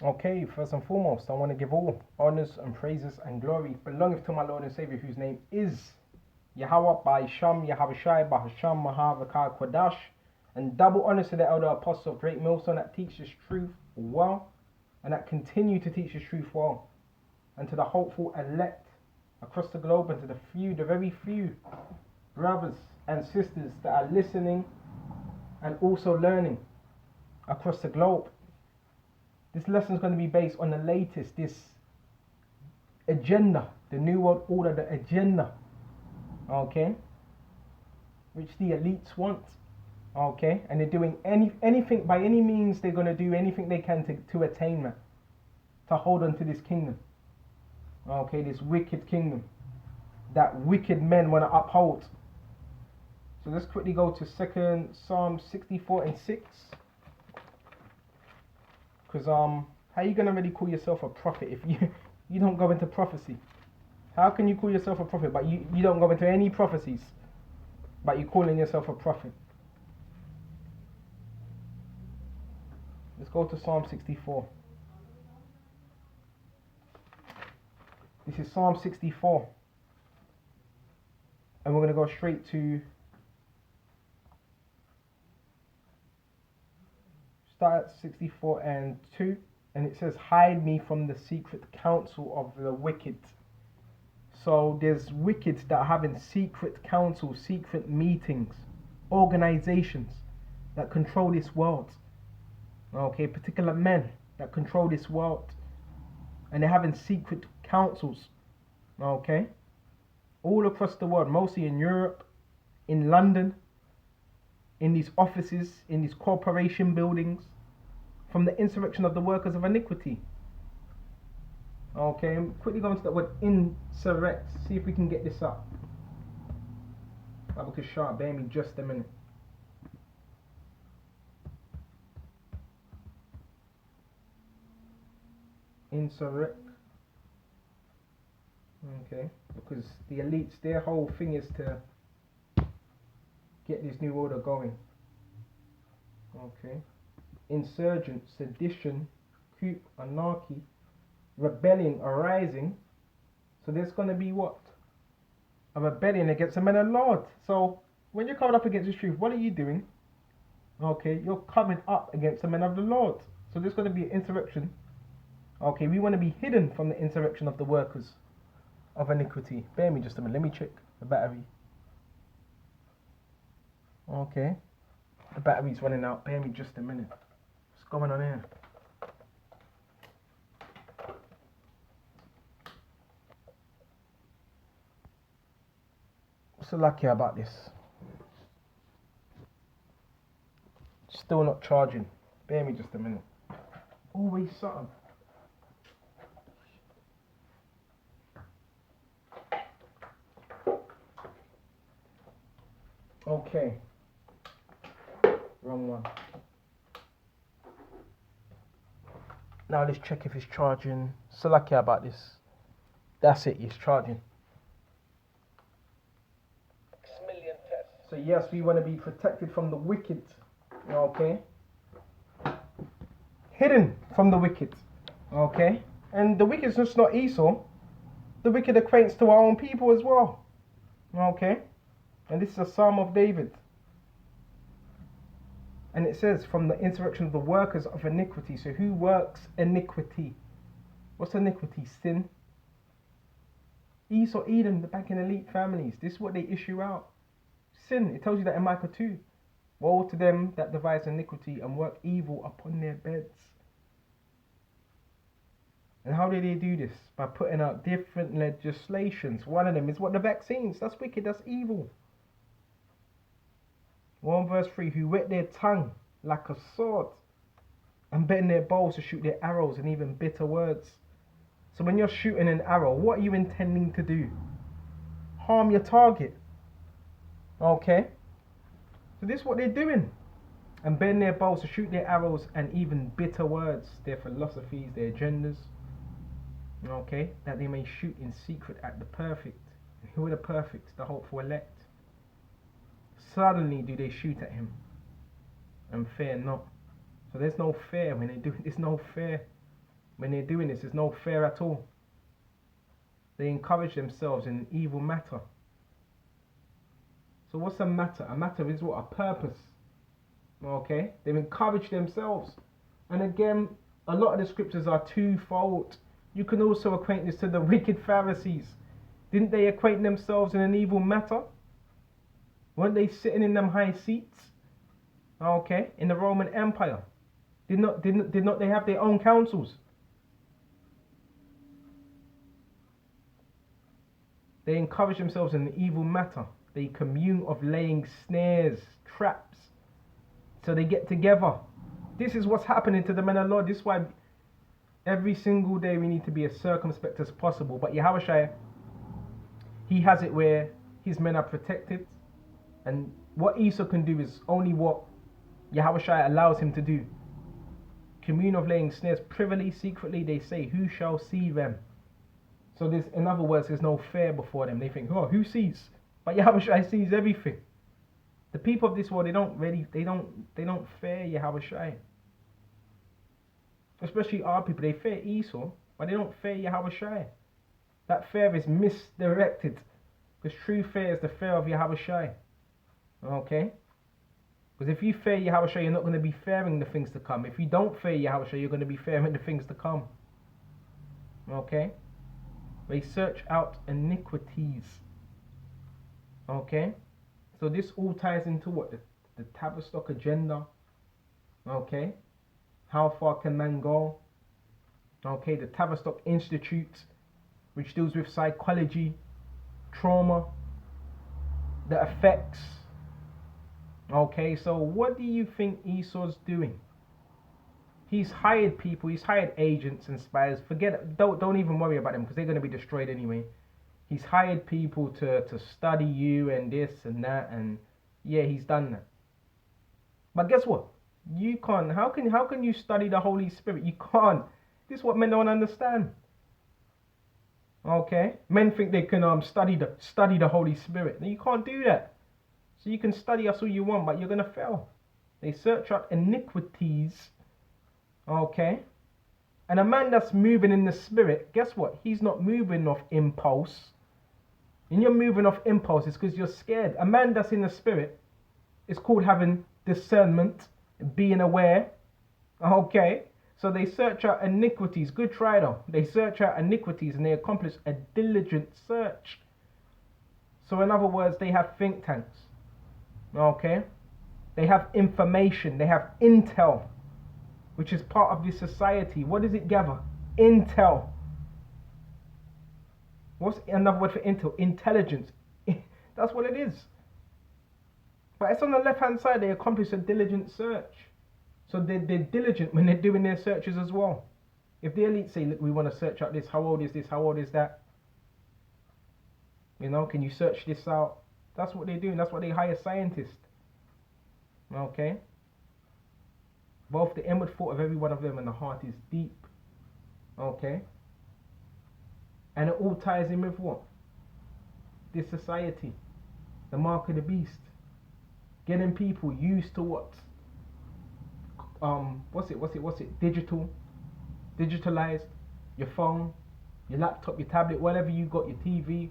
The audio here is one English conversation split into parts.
Okay, first and foremost, I want to give all honors and praises and glory belongeth to my Lord and Savior, whose name is Yahweh by Sham, Yahavashai, Bahasham, Mahavakar Kodash, and double honors to the elder apostle of Great Millstone that teaches truth well, and that continue to teach the truth well, and to the hopeful elect across the globe, and to the few, the very few brothers and sisters that are listening and also learning across the globe. This lesson is going to be based on the latest, this agenda, the New World Order, the agenda, okay, which the elites want, okay, and they're doing anything by any means. They're going to do anything they can to attain that, to hold on to this kingdom, okay, this wicked kingdom that wicked men want to uphold. So let's quickly go to second Psalm 64 and 6, because how are you going to really call yourself a prophet if you don't go into prophecy? How can you call yourself a prophet but you don't go into any prophecies, but you're calling yourself a prophet? Let's go to Psalm 64. This is Psalm 64. And we're going to go straight to start at 64 and 2. And it says, hide me from the secret counsel of the wicked. So there's wicked that are having secret councils, secret meetings, organizations that control this world. Okay, particular men that control this world. And they're having secret councils. Okay, all across the world, mostly in Europe, in London, in these offices, in these corporation buildings, from the insurrection of the workers of iniquity. Okay, I'm quickly going to that word insurrect. See if we can get this up. Bible to sharp, bear me just a minute. Insurrect. Okay, because the elites, their whole thing is to get this new order going. Okay, insurgent, sedition, coup, anarchy, rebellion arising. So there's going to be what? A rebellion against the men of the Lord. So when you're coming up against this truth, what are you doing? Okay, you're coming up against the men of the Lord. So there's going to be an insurrection. Okay, we want to be hidden from the insurrection of the workers of iniquity. Bear me just a minute. Let me check the battery. Okay, the battery's running out. Bear me just a minute. What's going on here? What's so lucky about this? Still not charging. Bear me just a minute. Always something. Okay. Wrong one. Now let's check if it's charging. So lucky about this. That's it, it's charging. So yes, we want to be protected from the wicked. Okay. Hidden from the wicked. Okay. And the wicked is just not Esau. The wicked acquaints to our own people as well. Okay. And this is a Psalm of David. And it says, from the insurrection of the workers of iniquity. So who works iniquity? What's iniquity? Sin. Esau, Edom, the back in elite families. This is what they issue out. Sin. It tells you that in Micah 2. Woe to them that devise iniquity and work evil upon their beds. And how do they do this? By putting out different legislations. One of them is what? The vaccines. That's wicked. That's evil. 1 verse 3. Who whet their tongue like a sword and bend their bows to shoot their arrows and even bitter words. So when you're shooting an arrow, what are you intending to do? Harm your target. Okay. So this is what they're doing. And bend their bows to shoot their arrows and even bitter words. Their philosophies, their agendas. Okay. That they may shoot in secret at the perfect. And who are the perfect? The hopeful elect. Suddenly do they shoot at him. And fear not. So there's no fear when they do it. There's no fear. when they're doing this. It's no fair at all. They encourage themselves in evil matter. So what's a matter? A matter is what? A purpose. Okay? They've encouraged themselves. And again, a lot of the scriptures are twofold. You can also acquaint this to the wicked Pharisees. Didn't they acquaint themselves in an evil matter? Weren't they sitting in them high seats? Okay, in the Roman Empire. Did not they have their own councils? They encourage themselves in an evil matter. They commune of laying snares, traps. So they get together. This is what's happening to the men of Lord. This is why every single day we need to be as circumspect as possible. But Yahushua, he has it where his men are protected. And what Esau can do is only what Yahushua allows him to do. Commune of laying snares, privily, secretly, they say, who shall see them? So there's, in other words, there's no fear before them. They think, oh, who sees? But Yahushua sees everything. The people of this world, they don't fear Yahushua. Especially our people, they fear Esau, but they don't fear Yahushua. That fear is misdirected. Because true fear is the fear of Yahushua. Okay? Because if you fear Yahushua, you're not going to be fearing the things to come. If you don't fear Yahushua, you're going to be fearing the things to come. Okay? They search out iniquities. Okay? So this all ties into what? The Tavistock agenda. Okay? How far can man go? Okay, the Tavistock Institute, which deals with psychology, trauma, the effects. Okay, so what do you think Esau's doing? He's hired people, he's hired agents and spies. Don't even worry about them because they're going to be destroyed anyway. He's hired people to study you and this and that, and yeah, he's done that. But guess what? You can't. How can you study the Holy Spirit? You can't. This is what men don't understand. Okay, men think they can study the Holy Spirit. No, you can't do that. So you can study us all you want, but you're gonna fail. They search out iniquities. Okay, and a man that's moving in the Spirit, guess what? He's not moving off impulse. And you're moving off impulse, it's because you're scared. A man that's in the Spirit is called having discernment, being aware. Okay, so they search out iniquities. Good try though. They search out iniquities and they accomplish a diligent search. So in other words, they have think tanks. Okay, they have information, they have intel, which is part of this society. What does it gather? Intel. What's another word for intel? Intelligence. That's what it is. But it's on the left hand side. They accomplish a diligent search. So they're diligent when they're doing their searches as well. If the elite say, look, we want to search out this, how old is this, how old is that? You know, can you search this out? That's what they're doing. That's why they hire scientists. Okay? Both the inward thought of every one of them and the heart is deep. Okay? And it all ties in with what? This society. The mark of the beast. Getting people used to what? What's it? Digitalized. Your phone, your laptop, your tablet, whatever you got, your TV.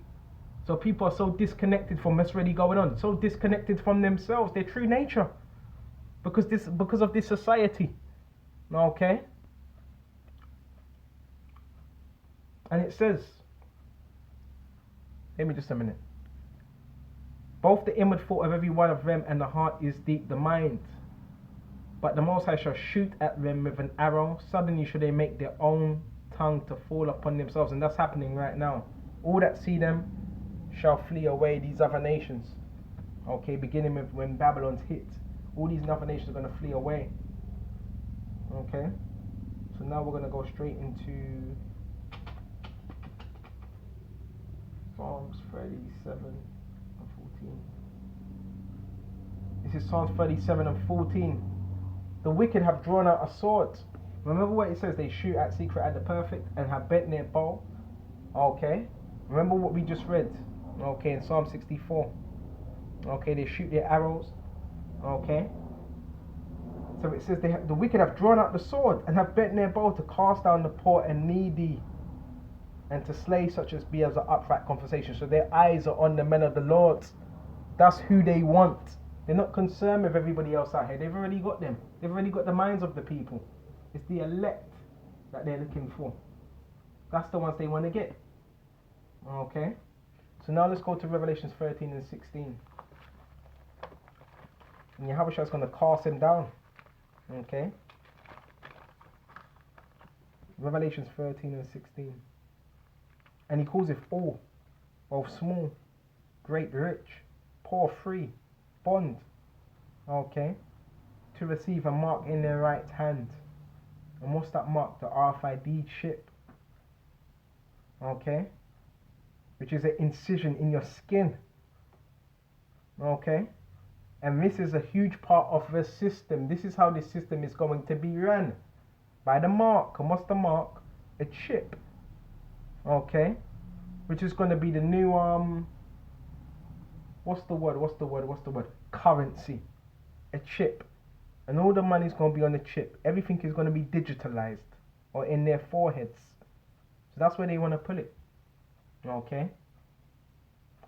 So people are so disconnected from what's really going on. So disconnected from themselves, their true nature. Because of this society. Okay? And it says, give me just a minute. Both the inward thought of every one of them and the heart is deep, the mind. But the Most High shall shoot at them with an arrow. Suddenly shall they make their own tongue to fall upon themselves. And that's happening right now. All that see them shall flee away, these other nations. Okay, beginning with when Babylon's hit. All these other nations are going to flee away. Okay. So now we're going to go straight into Psalms 37 and 14. This is Psalms 37 and 14. The wicked have drawn out a sword. Remember what it says? They shoot at secret at the perfect and have bent their bow. Okay. Remember what we just read. Okay, in Psalm 64. Okay, they shoot their arrows. Okay. So it says the wicked have drawn out the sword and have bent their bow to cast down the poor and needy and to slay such as be as an upright conversation. So their eyes are on the men of the Lord. That's who they want. They're not concerned with everybody else out here. They've already got them. They've already got the minds of the people. It's the elect that they're looking for. That's the ones they want to get. Okay. So now let's go to Revelations 13 and 16. And Yahushua is going to cast him down. Okay. Revelations 13 and 16. And he calls it all, both small, great, rich, poor, free, bond. Okay. To receive a mark in their right hand. And what's that mark? The RFID chip. Okay. Which is an incision in your skin. Okay. And this is a huge part of the system. This is how the system is going to be run. By the mark. And what's the mark? A chip. Okay. Which is going to be the new, what's the word? Currency. A chip. And all the money is going to be on the chip. Everything is going to be digitalized. Or in their foreheads. So that's where they want to put it. Okay.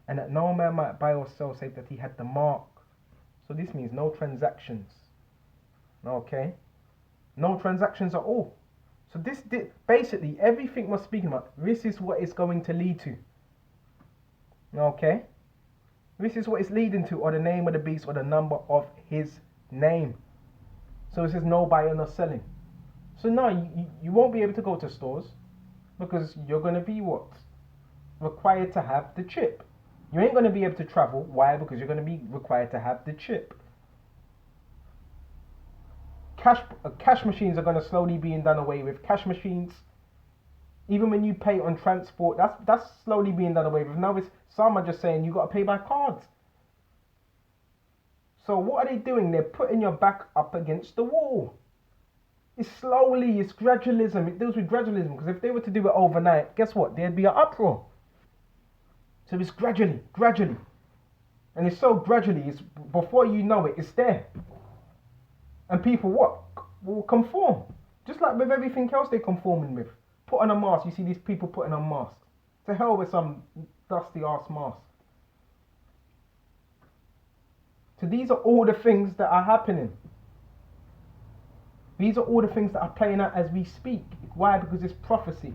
And that no man might buy or sell save that he had the mark. So this means no transactions. Okay. No transactions at all. So this basically everything we're speaking about, this is what it's going to lead to. Okay. This is what it's leading to, or the name of the beast, or the number of his name. So it says no buying or selling. So now you won't be able to go to stores because you're going to be what? Required to have the chip. You ain't going to be able to travel. Why? Because you're going to be required to have the chip. Cash machines are going to slowly being done away with. Cash machines, even when you pay on transport, that's slowly being done away with. Now some are just saying you got to pay by cards. So what are they doing? They're putting your back up against the wall. It's slowly, it's gradualism. It deals with gradualism, because if they were to do it overnight, guess what? There'd be an uproar. So it's gradually. And it's so gradually, it's before you know it, it's there. And people what? Will conform. Just like with everything else they're conforming with. Put on a mask, you see these people putting on masks. To hell with some dusty ass mask. So these are all the things that are happening. These are all the things that are playing out as we speak. Why? Because it's prophecy.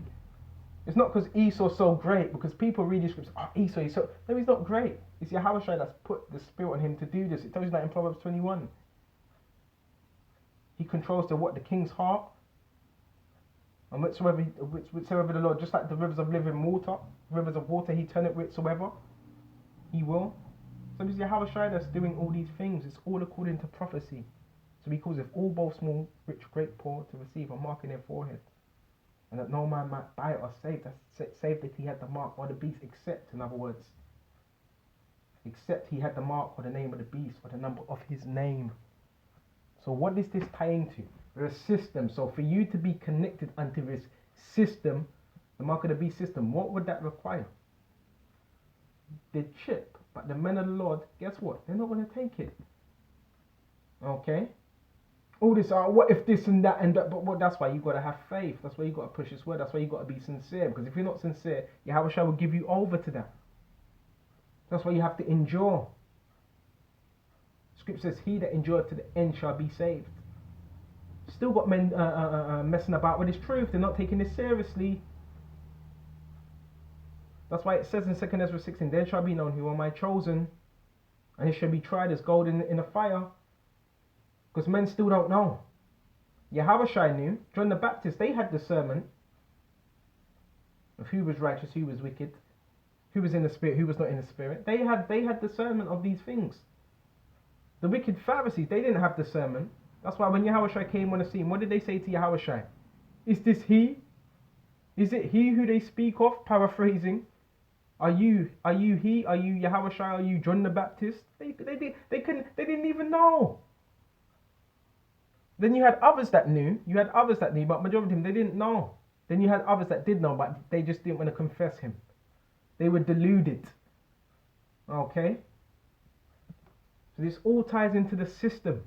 It's not because Esau's so great, because people read the scriptures, Esau is so... No, he's not great. It's Yahushua that's put the spirit on him to do this. It tells you that in Proverbs 21. He controls the king's heart. And whithersoever the Lord, just like the rivers of living water, rivers of water, he turn it whithersoever he will. So it's Yahushua that's doing all these things. It's all according to prophecy. So he calls it all, both small, rich, great, poor, to receive a mark in their forehead. And that no man might buy it or save. That's save that he had the mark or the beast, except, in other words, except he had the mark or the name of the beast or the number of his name. So what is this tying to? The system. So for you to be connected unto this system, the mark of the beast system, what would that require? The chip. But the men of the Lord, guess what? They're not going to take it. Okay? All this, what if this and that and that, but that's why you got to have faith. That's why you got to push his word. That's why you got to be sincere. Because if you're not sincere, Yahushua will give you over to that. That's why you have to endure. Scripture says, he that endured to the end shall be saved. Still got men messing about with this truth. They're not taking this seriously. That's why it says in 2 Ezra 16, then shall be known who are my chosen, and it shall be tried as gold in a fire. Because men still don't know. Yahushua knew. John the Baptist, they had discernment of who was righteous, who was wicked, who was in the spirit, who was not in the spirit. They had discernment of these things. The wicked Pharisees, they didn't have discernment. That's why when Yahushua came on the scene, what did they say to Yahushua? Is this he? Is it he who they speak of? Paraphrasing. Are you he? Are you Yahushua? Are you John the Baptist? They didn't even know. Then you had others that knew. But majority of them, they didn't know. Then you had others that did know, but they just didn't want to confess him. They were deluded. Okay? So this all ties into the system.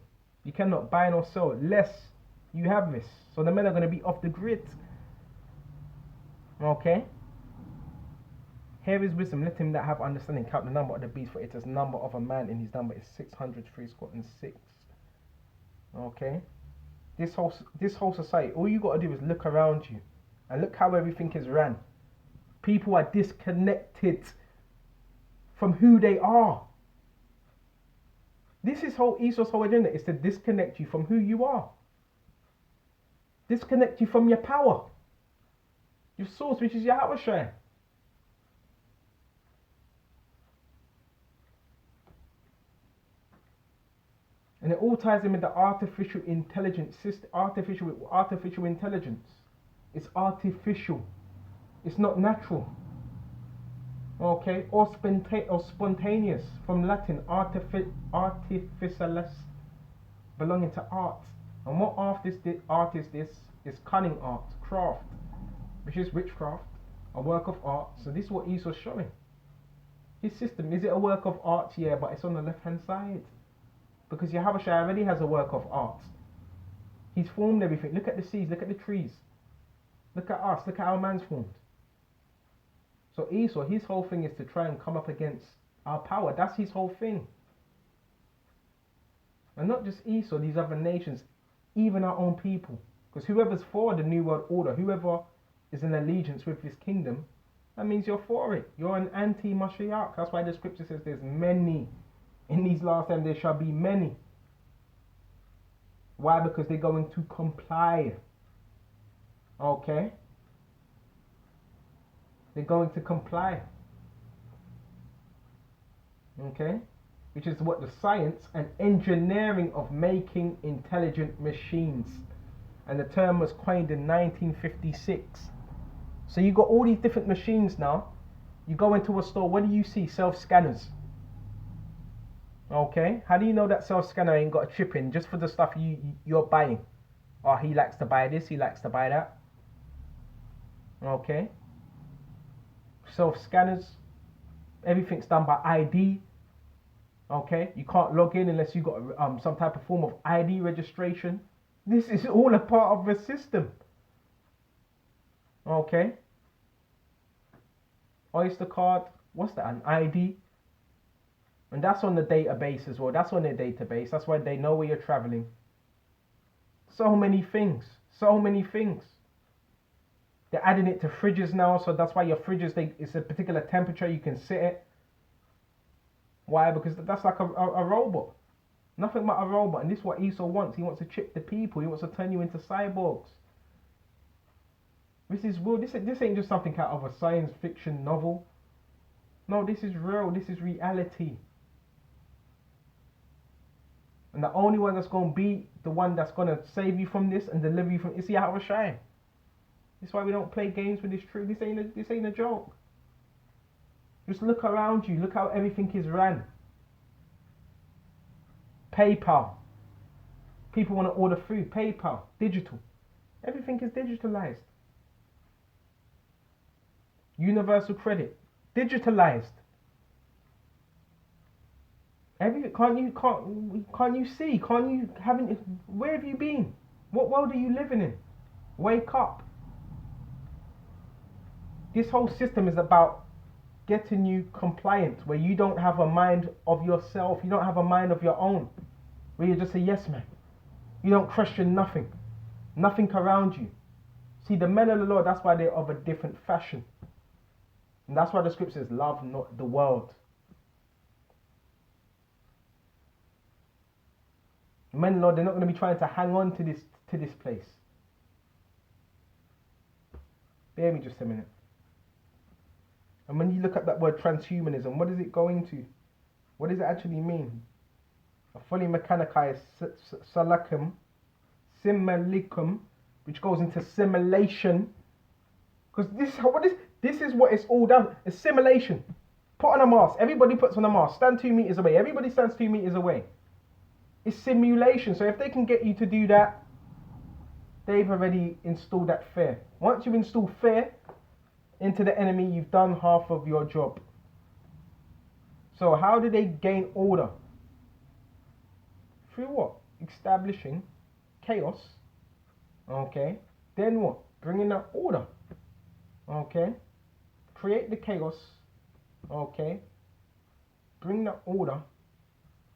You cannot buy nor sell less you have this. So the men are going to be off the grid. Okay? Here is wisdom. Let him that have understanding count the number of the beast, for it is number of a man, and his number is 666. Okay? This whole society, all you got to do is look around you and look how everything is ran. People are disconnected from who they are. This is Esau's whole agenda, is to disconnect you from who you are. Disconnect you from your power. Your source, which is Yahweh. And it all ties in with the artificial intelligence system. Artificial intelligence. It's artificial. It's not natural. Okay? Or spontaneous. From Latin, artificialis, belonging to art. And what art is this? Is cunning art, craft, which is witchcraft, a work of art. So this is what Esau's showing. His system, is it a work of art? Yeah, but it's on the left-hand side. Because Yahweh already has a work of art. He's formed everything. Look at the seas, look at the trees. Look at us, look at how man's formed. So Esau, his whole thing is to try and come up against our power. That's his whole thing. And not just Esau, these other nations, even our own people. Because whoever's for the New World Order, whoever is in allegiance with this kingdom, that means you're for it. You're an anti-Mashiach. That's why the scripture says there's many. In these last times there shall be many. Why? Because they're going to comply. Okay? They're going to comply. Okay? Which is what the science and engineering of making intelligent machines. And the term was coined in 1956. So you got all these different machines now. You go into a store, what do you see? Self-scanners. Okay, how do you know that self-scanner ain't got a chip in just for the stuff you're buying? Oh, he likes to buy this, he likes to buy that. Okay. Self-scanners, everything's done by ID. Okay, you can't log in unless you got some type of form of ID registration. This is all a part of the system. Okay. Oyster card, what's that? An ID. And that's on the database as well. That's on their database. That's why they know where you're traveling. So many things. So many things. They're adding it to fridges now. So that's why your fridges, it's a particular temperature you can sit it. Why? Because that's like a robot. Nothing but a robot. And this is what Esau wants. He wants to chip the people. He wants to turn you into cyborgs. This is real. This ain't just something out of a science fiction novel. No, this is real. This is reality. And the only one that's going to be the one that's going to save you from this and deliver you from is Yahweh Shai. That's why we don't play games with this truth. This ain't a joke. Just look around you. Look how everything is ran. PayPal. People want to order food. PayPal. Digital. Everything is digitalized. Universal credit. Digitalized. Everything. Can't you see? Where have you been? What world are you living in? Wake up. This whole system is about getting you compliant, where you don't have a mind of yourself, you don't have a mind of your own, where you're just a yes man. You don't question nothing around you. See, the men of the Lord, that's why they're of a different fashion. And that's why the scripture says, love not the world. The men of the Lord, they're not going to be trying to hang on to this place. Bear me just a minute. And when you look at that word transhumanism, what is it going to? What does it actually mean? A fully mechanized salakum, similicum, which goes into simulation. Because this is what it's all done. It's simulation. Put on a mask. Everybody puts on a mask. Stand 2 meters away. Everybody stands 2 meters away. It's simulation. So if they can get you to do that, they've already installed that fear. Once you install fear into the enemy, you've done half of your job. So how do they gain order? Through what? establishing chaos. Okay. Then what? Bringing that order. Okay. Create the chaos. Okay. Bring that order.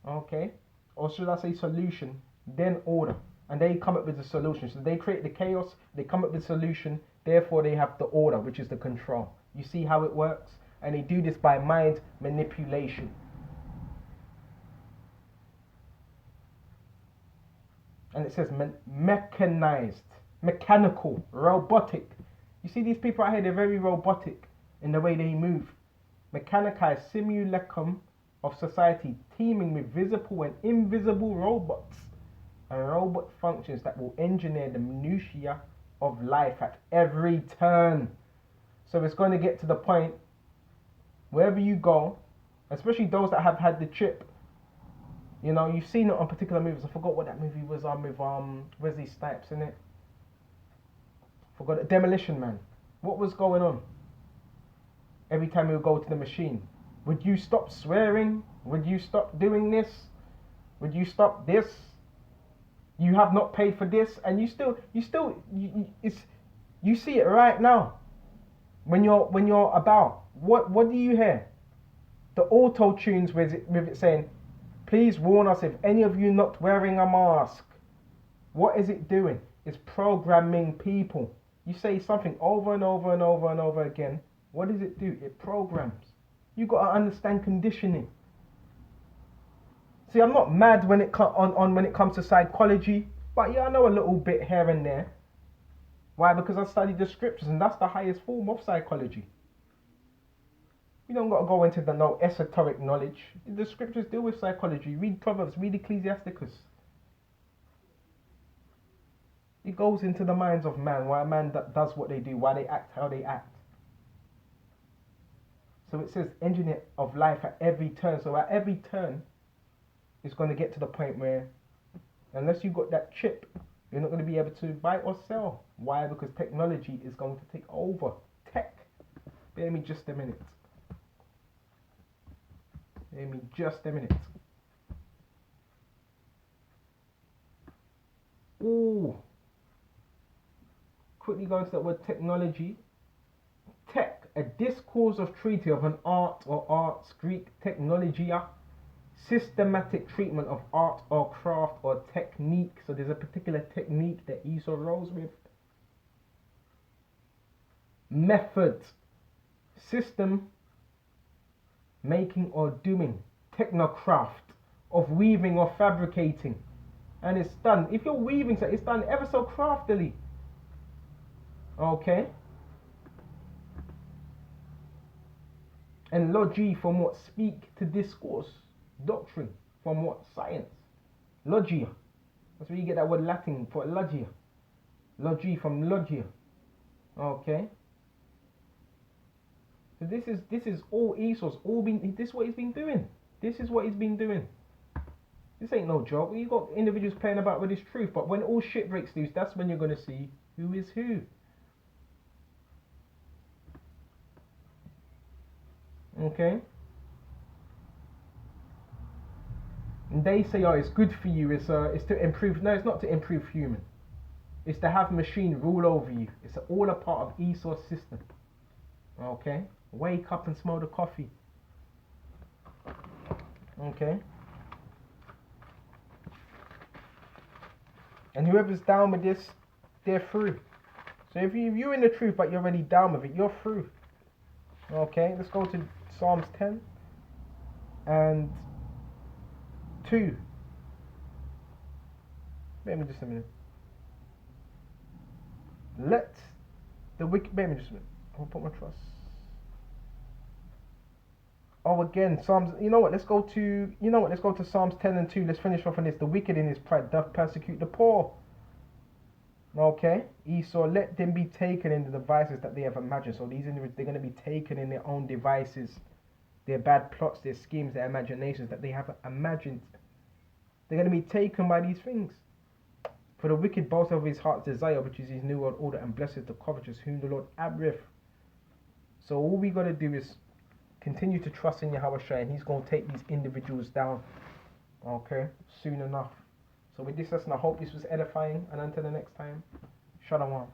Okay. Or should I say solution? Then order. And they come up with the solution. So they create the chaos. They come up with the solution. Therefore, they have the order, which is the control. You see how it works? And they do this by mind manipulation. And it says mechanized, mechanical, robotic. You see these people out here, they're very robotic in the way they move. Mechanized simulacrum of society teeming with visible and invisible robots and robot functions that will engineer the minutiae of life at every turn. So it's going to get to the point, wherever you go, especially those that have had the chip, you know, you've seen it on particular movies. I forgot what that movie was on with Wesley Snipes in it. Forgot it. Demolition Man. What was going on? Every time we would go to the machine, would you stop swearing? Would you stop doing this? Would you stop this? You have not paid for this, and you see it right now. When you're about, what do you hear? The auto tunes with it saying, please warn us if any of you not wearing a mask. What is it doing? It's programming people. You say something over and over and over and over again. What does it do? It programs. You got to understand conditioning. See, I'm not mad when it when it comes to psychology, but yeah, I know a little bit here and there. Why? Because I studied the scriptures, and that's the highest form of psychology. You don't got to go into the no esoteric knowledge. The scriptures deal with psychology. Read Proverbs, read Ecclesiasticus. It goes into the minds of man, why a man does what they do, why they act how they act. So it says engineer of life at every turn. So at every turn, it's going to get to the point where, unless you got that chip, you're not going to be able to buy or sell. Why? Because technology is going to take over. Tech. Bear me just a minute. Bear me just a minute. Ooh. Quickly go into that word technology. Tech, a discourse of treaty of an art or arts, Greek technologia, systematic treatment of art or craft or technique. So there's a particular technique that Esau rolls with. Method, system, making or doing, technocraft, of weaving or fabricating. And it's done. If you're weaving, so it's done ever so craftily. Okay. And logi from what? Speak to discourse. Doctrine from what? Science. Logia. That's where you get that word Latin for logia. Logi from logia. Okay. So this is all Esau's all been. This is what he's been doing. This is what he's been doing. This ain't no joke. You got individuals playing about with this truth, but when all shit breaks loose, that's when you're gonna see who is who. Okay. And they say, oh, it's good for you. It's to improve. No, it's not to improve human. It's to have machine rule over you. It's all a part of Esau's system. Okay. Wake up and smell the coffee. Okay. And whoever's down with this, they're through. So if you're in the truth, but you're already down with it, you're through. Okay. Let's go to Psalms 10 and 2. Wait me just a minute. Let the wicked. Wait me just a minute. I'll put my trust. Oh, again, Psalms. You know what? Let's go to. You know what? Let's go to Psalms 10 and 2. Let's finish off on this. The wicked in his pride doth persecute the poor. Okay, Esau, let them be taken in the devices that they have imagined. So these individuals, they're going to be taken in their own devices, their bad plots, their schemes, their imaginations that they have imagined. They're going to be taken by these things. For the wicked boast over his heart's desire, which is his new world order, and blessed the covetous, whom the Lord abhorreth. So all we got to do is continue to trust in Yahweh Shai, and he's going to take these individuals down, okay, soon enough. So with this lesson, I hope this was edifying, and until the next time, Shalom.